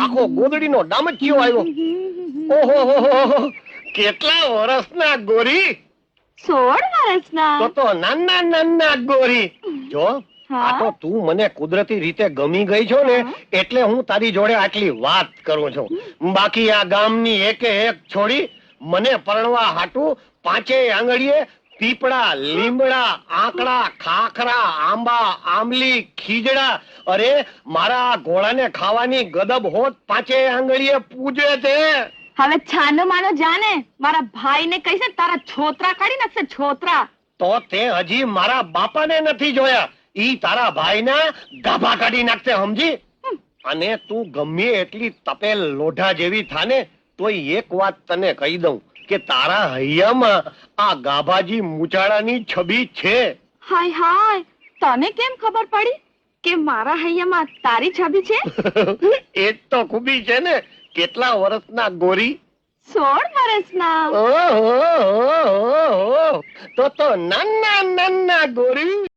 આખો ગોદડીનો ડામચિયો આવ્યો. ઓહો, કેટલા વર્ષના ગોરી? 16 વર્ષના. તો નાના ગોરી. જો હા? આ તો તું મને કુદરતી રીતે ગમી ગઈ છો ને, એટલે હું તારી જોડે આટલી વાત કરું છું. બાકી આ ગામની એકે એક છોડી મને પરણવા હાટું 5 આંગળીએ પીપળા, લીમડા, આંકડા, ખાખરા, આંબા, આમલી, ખીજડા, અરે મારા ઘોડાને ખાવાની ગદબ હોત 5 આંગળીએ પૂજે છે. હવે છાનો માનો જાને, મારા ભાઈને કહીશ ને તારા છોતરા કાઢી નાખશે, છોતરા. તો તે હજી મારા બાપાને નથી જોયા, ઈ તારા ભાઈના ગાભા કાઢી નાખશે, સમજી? અને તું ગમે એટલી તપેલ લોઢા જેવી થાને તોય એક વાત તને કહી દઉં કે તારા હૈયામાં આ ગાભાજી મૂછાળાની છબી છે. હાય હાય, તને કેમ ખબર પડી કે મારા હૈયામાં તારી છબી છે? એ જ તો ખૂબી છે ને. કેટલા વર્ષના ગોરી? 16 વર્ષના. ઓહો, તો નાના ગોરી.